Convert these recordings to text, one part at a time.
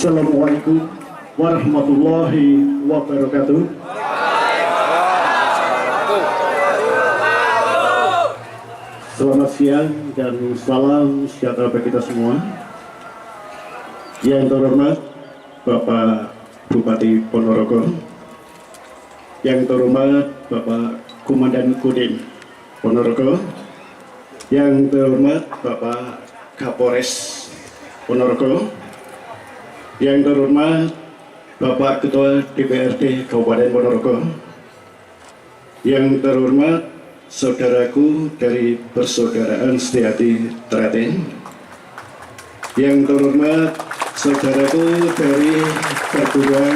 Assalamualaikum warahmatullahi wabarakatuh. Selamat siang dan salam sejahtera bagi kita semua. Yang terhormat Bapak Bupati Ponorogo, yang terhormat Bapak Komandan Kodim Ponorogo, yang terhormat Bapak Kapolres Ponorogo, yang terhormat Bapak Ketua DPRD Kabupaten Ponorogo, yang terhormat saudaraku dari Persaudaraan Setiati Teraten, yang terhormat saudaraku dari perguruan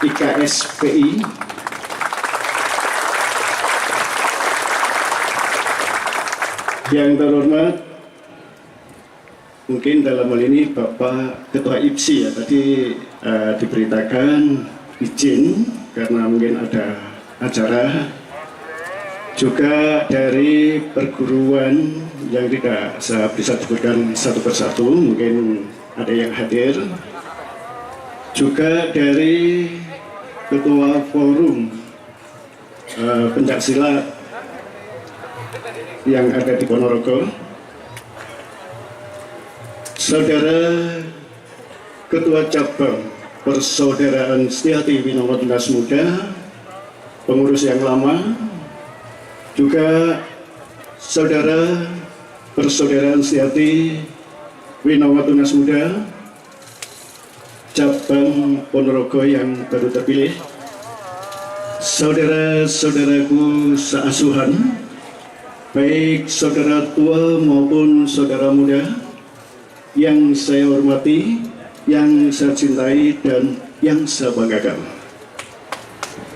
IKSPI, yang terhormat mungkin dalam hal ini Bapak Ketua IPSI ya, tadi diberitakan izin karena mungkin ada acara, juga dari perguruan yang tidak saya bisa sebutkan satu persatu, mungkin ada yang hadir, juga dari Ketua Forum Pencaksilat yang ada di Ponorogo, Saudara Ketua Cabang Persaudaraan Setiati Winongo Tunas Muda, pengurus yang lama, juga Saudara Persaudaraan Setiati Winongo Tunas Muda Cabang Ponorogo yang baru terpilih, saudara-saudaraku seasuhan, baik saudara tua maupun saudara muda yang saya hormati, yang saya cintai, dan yang saya banggakan.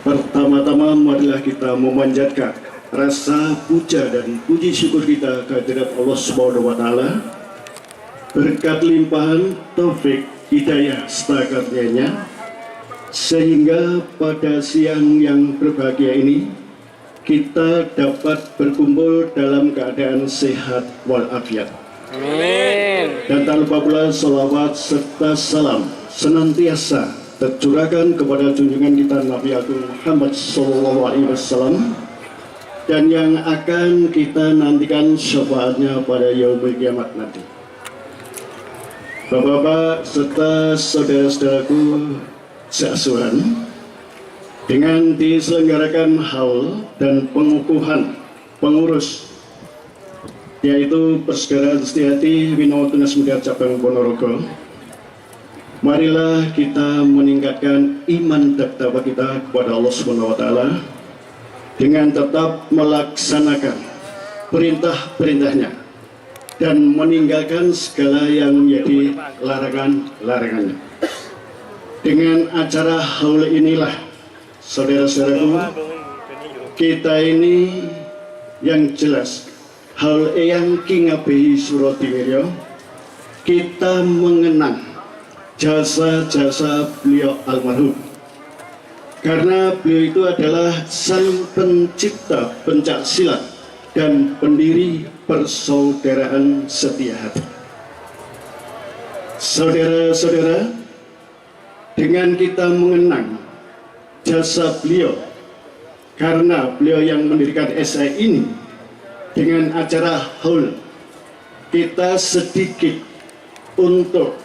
Pertama-tama marilah kita memanjatkan rasa puja dan puji syukur kita kehadirat Allah Subhanahu wa Ta'ala, berkat limpahan taufik hidayah serta karunia-Nya, sehingga pada siang yang berbahagia ini kita dapat berkumpul dalam keadaan sehat walafiat. Amin. Dan tak lupa pula salawat serta salam senantiasa tercurahkan kepada junjungan kita Nabi Agung Muhammad SAW, dan yang akan kita nantikan syafaatnya pada yaumul kiamat nanti. Bapak-bapak serta saudara-saudaraku seasuhan, dengan diselenggarakan haul dan pengukuhan pengurus, yaitu Persaudaraan Setiati Winongo Tunas Muda Cabang Ponorogo, marilah kita meningkatkan iman dan takwa kita kepada Allah Subhanahu wa Ta'ala dengan tetap melaksanakan perintah-perintahnya dan meninggalkan segala yang menjadi larangan-larangannya. Dengan acara haul inilah, saudara-saudaraku, kita ini yang jelas hal yang kingabehi Surodiwiryo, kita mengenang jasa-jasa beliau almarhum, karena beliau itu adalah sang pencipta pencaksilat dan pendiri Persaudaraan Setiati. Saudara-saudara, dengan kita mengenang jasa beliau, karena beliau yang mendirikan SI ini, dengan acara haul kita sedikit untuk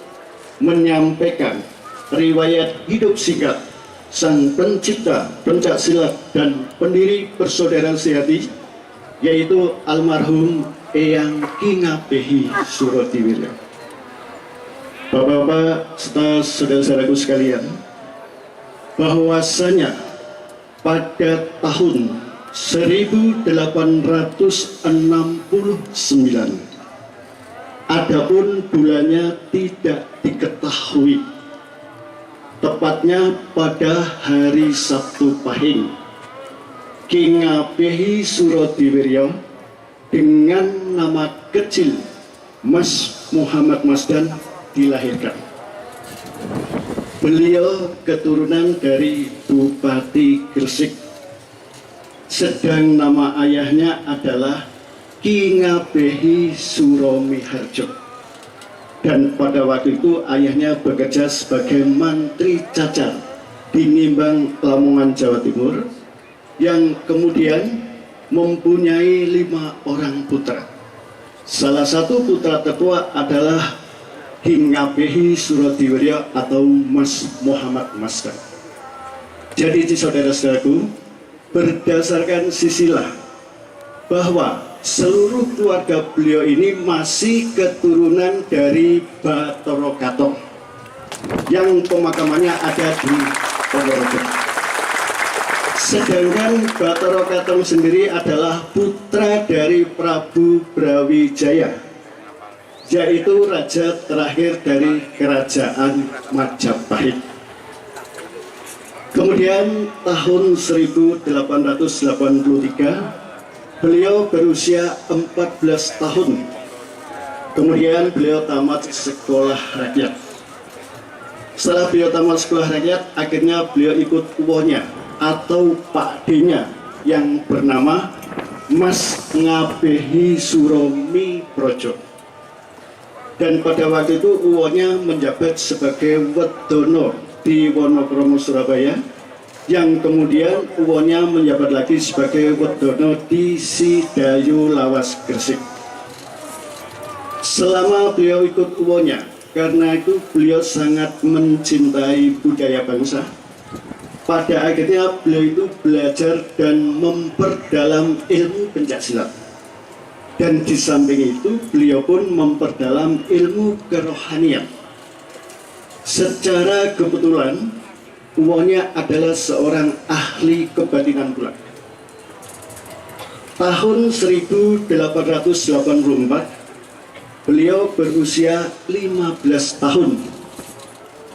menyampaikan riwayat hidup singkat sang pencipta pencaksilat dan pendiri Persaudaraan Setiati, yaitu almarhum Eyang Kingabehi Surodiwiryo. Bapak-bapak serta saudara-saudaraku sekalian, bahwasanya pada tahun 1869, adapun bulannya tidak diketahui, tepatnya pada hari Sabtu Pahing, Kingabehi Surodiwiryo dengan nama kecil Mas Muhammad Masdan dilahirkan. Beliau keturunan dari Bupati Gresik, sedang nama ayahnya adalah Kingabehi Suromiharjo. Dan pada waktu itu ayahnya bekerja sebagai mantri cacar di Nimbang, Lamongan, Jawa Timur, yang kemudian mempunyai 5 orang putra. Salah satu putra tertua adalah Hingabehi Surodiwiryo atau Mas Muhammad Masker. Jadi saudara-saudaraku, berdasarkan silsilah bahwa seluruh keluarga beliau ini masih keturunan dari Bathara Katong yang pemakamannya ada di Ponorogo. Sedangkan Bathara Katong sendiri adalah putra dari Prabu Brawijaya, yaitu raja terakhir dari kerajaan Majapahit. Kemudian tahun 1883 beliau berusia 14 tahun. Kemudian beliau tamat sekolah rakyat. Setelah beliau tamat sekolah rakyat, akhirnya beliau ikut uwohnya atau Pak D-nya yang bernama Mas Ngabehi Suromi Projo. Dan pada waktu itu uwohnya menjabat sebagai Wedono di Wonokromo, Surabaya, yang kemudian uwohnya menjabat lagi sebagai Wedono di Sidayu Lawas, Gresik. Selama beliau ikut uwohnya, karena itu beliau sangat mencintai budaya bangsa. Pada akhirnya beliau itu belajar dan memperdalam ilmu pencaksilat. Dan di samping itu beliau pun memperdalam ilmu kerohanian. Secara kebetulan uwohnya adalah seorang ahli kebatinan pula. Tahun 1884 beliau berusia 15 tahun.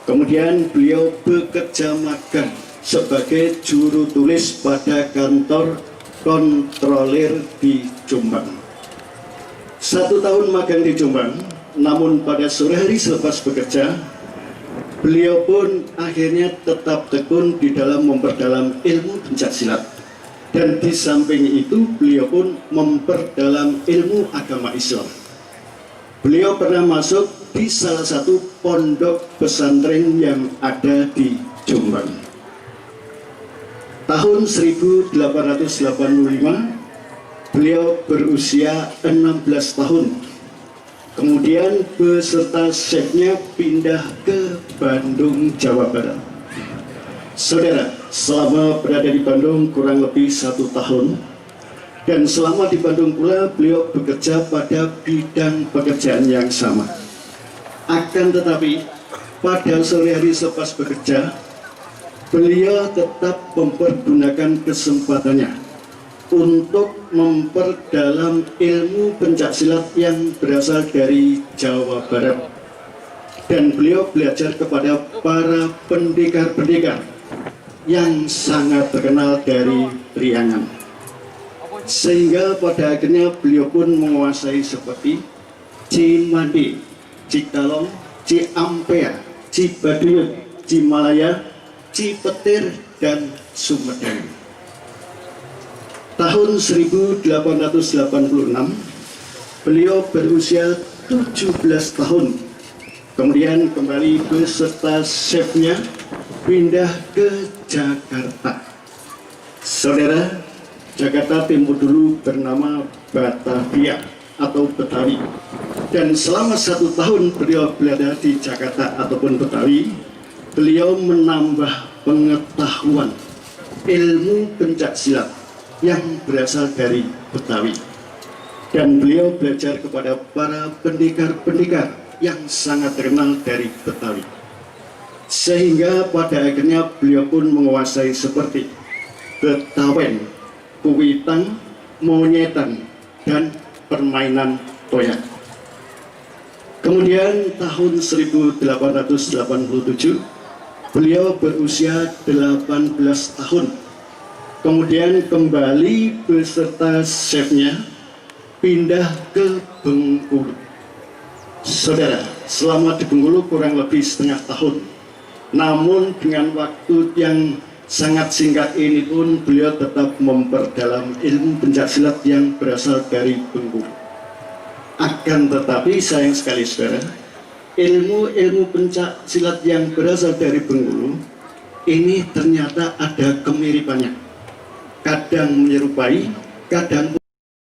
Kemudian beliau bekerja magang sebagai juru tulis pada kantor kontrolir di Jombang. 1 tahun magang di Jombang, namun pada sore hari selepas bekerja, beliau pun akhirnya tetap tekun di dalam memperdalam ilmu pencaksilat. Dan di samping itu beliau pun memperdalam ilmu agama Islam. Beliau pernah masuk di salah satu pondok pesantren yang ada di Jombang. Tahun 1885 beliau berusia 16 tahun. Kemudian beserta chefnya pindah ke Bandung, Jawa Barat. Saudara, selama berada di Bandung kurang lebih 1 tahun, dan selama di Bandung pula beliau bekerja pada bidang pekerjaan yang sama. Akan tetapi pada sore hari selepas bekerja, beliau tetap mempergunakan kesempatannya untuk memperdalam ilmu pencaksilat yang berasal dari Jawa Barat. Dan beliau belajar kepada para pendekar-pendekar yang sangat terkenal dari Priangan. Sehingga pada akhirnya beliau pun menguasai seperti Cimandi, Cikalong, Ciampea, Cibaduyut, Cimalaya, Cipetir, dan Sumedang. Tahun 1886 beliau berusia 17 tahun. Kemudian kembali beserta chefnya pindah ke Jakarta. Saudara, Jakarta Timur dulu bernama Batavia atau Betawi. Dan selama 1 tahun beliau berada di Jakarta ataupun Betawi, beliau menambah pengetahuan ilmu pencaksilat yang berasal dari Betawi. Dan beliau belajar kepada para pendekar-pendekar yang sangat terkenal dari Betawi. Sehingga pada akhirnya beliau pun menguasai seperti Betawen, Kuitang, Monyetan, dan permainan toyak. Kemudian tahun 1887 beliau berusia 18 tahun. Kemudian kembali beserta chefnya pindah ke Bengkulu. Saudara, selama di Bengkulu kurang lebih setengah tahun. Namun dengan waktu yang sangat singkat ini pun beliau tetap memperdalam ilmu pencaksilat yang berasal dari Bengkulu. Akan tetapi sayang sekali saudara, ilmu pencak silat yang berasal dari Bengkulu ini ternyata ada kemiripannya, kadang menyerupai, kadang